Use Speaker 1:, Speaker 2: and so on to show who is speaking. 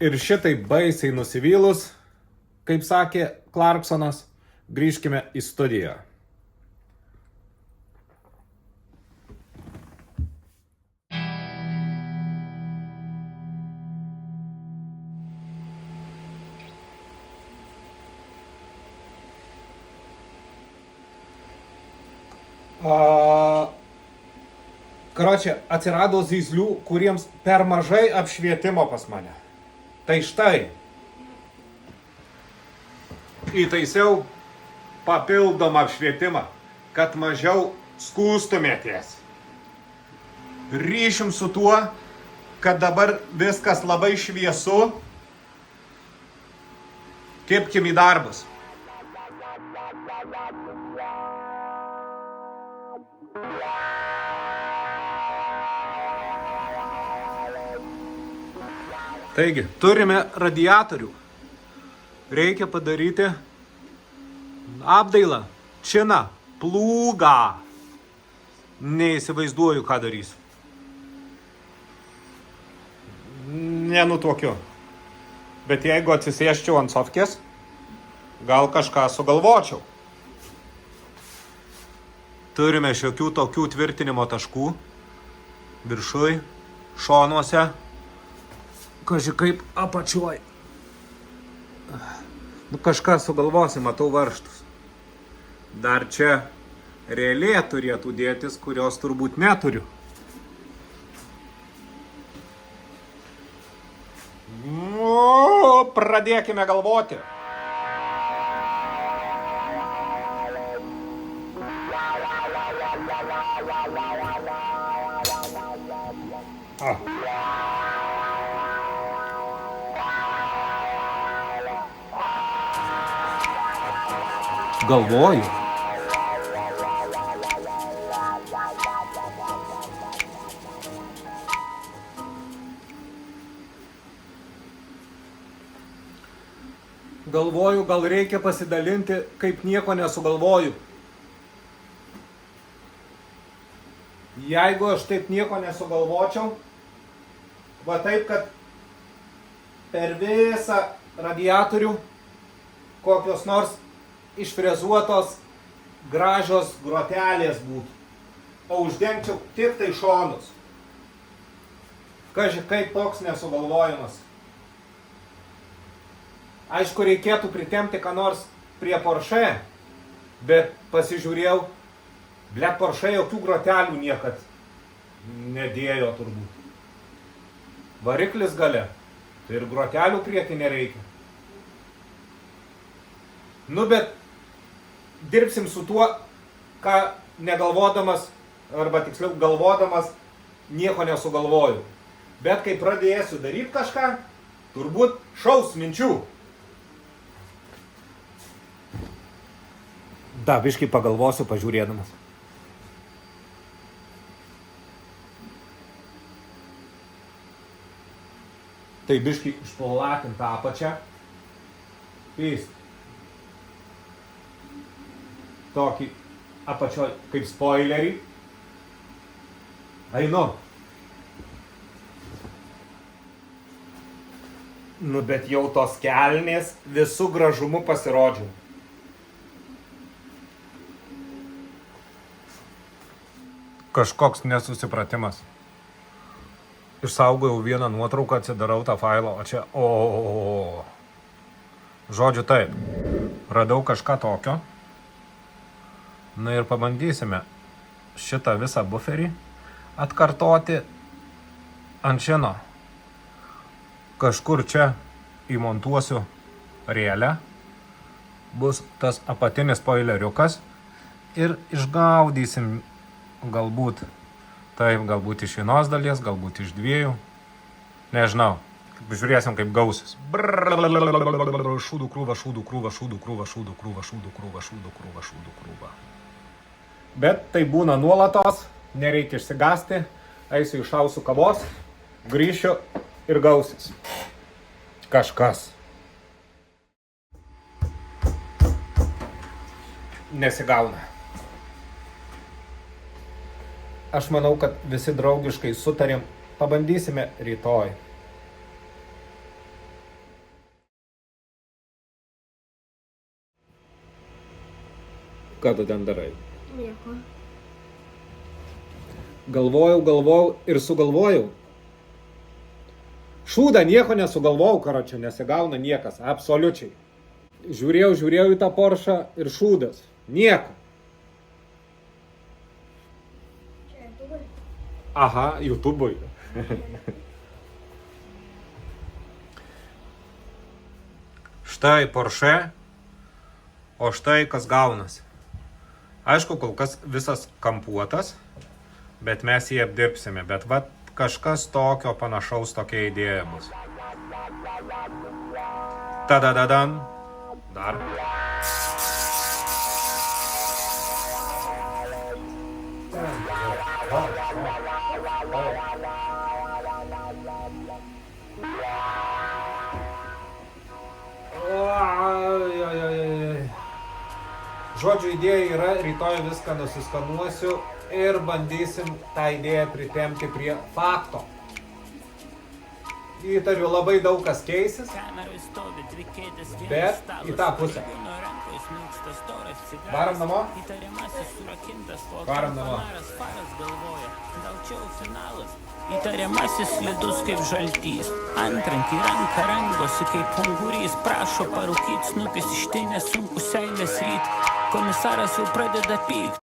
Speaker 1: Ir šitai baisiai nusivylus, kaip sakė Clarksonas, grįžkime į studiją. Karočią, atsirado zyzlių, kuriems per mažai apšvietimo pas mane. Tai štai, įtaisiau papildomą apšvietimą, kad mažiau skųstumėties. Ryšim su tuo, kad dabar viskas labai šviesu, kibkim į darbus. Taigi, turime radiatorių. Reikia padaryti apdailą, činą, plūgą. Neįsivaizduoju, ką darysiu. Nenutuokiu. Bet jeigu atsisėsčiau ant sofkės, gal kažką sugalvočiau. Turime šiokių tokių tvirtinimo taškų. Viršuj, šonuose. Kaži kaip apačiuoj. Kažką sugalvosi, matau varžtus. Dar čia realiai turėtų dėtis, kurios turbūt neturiu. Pradėkime galvoti. Galvoju. Galvoju, gal reikia pasidalinti, kaip nieko nesugalvoju. Jeigu aš taip nieko nesugalvočiau, va taip, kad per visą radiatorių kokios nors išfrezuotos gražios grotelės būtų, o uždengčiau tik tai šonus. Kaži kaip toks nesugalvojimas. Aišku, reikėtų pritempti ką nors prie Porsche, bet pasižiūrėjau, Porsche jokių grotelių niekad nedėjo turbūt. Variklis gale, tai ir grotelių prieki nereikia. Nu, bet dirbsim su tuo, ką negalvodamas, arba tiksliau galvodamas, nieko nesugalvoju. Bet kai pradėsiu daryti kažką, turbūt šaus minčių. Da, biškai pagalvosiu pažiūrėdamas. Tai biškai išpalakint apačią. Pyst. Tokį apačioj kaip spoilerį. Einu. Nu, bet jau tos kelnės visų gražumu pasirodžiau. Kažkoks nesusipratimas. Išsaugojau vieną nuotrauką, atsidarau tą failą, o čia Žodžiu taip, radau kažką tokio. Na ir pabandysime šitą visą buferį atkartoti ant šino. Kažkur čia įmontuosiu rėlę, bus tas apatinis spoileriukas ir išgaudysim galbūt iš vienos dalies, galbūt iš dviejų, nežinau, žiūrėsim kaip gausis. Šūdų krūva. Bet tai būna nuolatos, nereikia išsigąsti, eisiu iššausiu kavos, grįšiu ir gausis kažkas. Nesigauna. Aš manau, kad visi draugiškai sutarėm, pabandysime rytoj. Ką tu ten darai?
Speaker 2: Nieko.
Speaker 1: Galvojau ir sugalvojau. Šūdą nieko nesugalvojau, karočią, nesigauna niekas, absoliučiai. Žiūrėjau į tą Porsche ir šūdas. Nieko.
Speaker 2: Čia YouTube'ai.
Speaker 1: Aha, YouTube'ui. Štai Porsche, o štai kas gaunasi. Aišku, kol kas visas kampuotas, bet mes jį apdirbsime. Bet va kažkas tokio panašaus, tokia idėja bus. Tadadadan. Dar. Žodžiu, idėja yra, rytoj viską nusiskanuosiu ir bandysim tą idėją pritempti prie fakto. Įtariu, labai daug kas keisis, bet į tą pusę. Varom namo? Varom namo.
Speaker 3: Įtariamasis slidus kaip žaltys, antrankiai ranka rangosi kaip ungurys, prašo parūkyt snukis ištinės sunkus seilės ryt, komisaras jau pradeda pykt.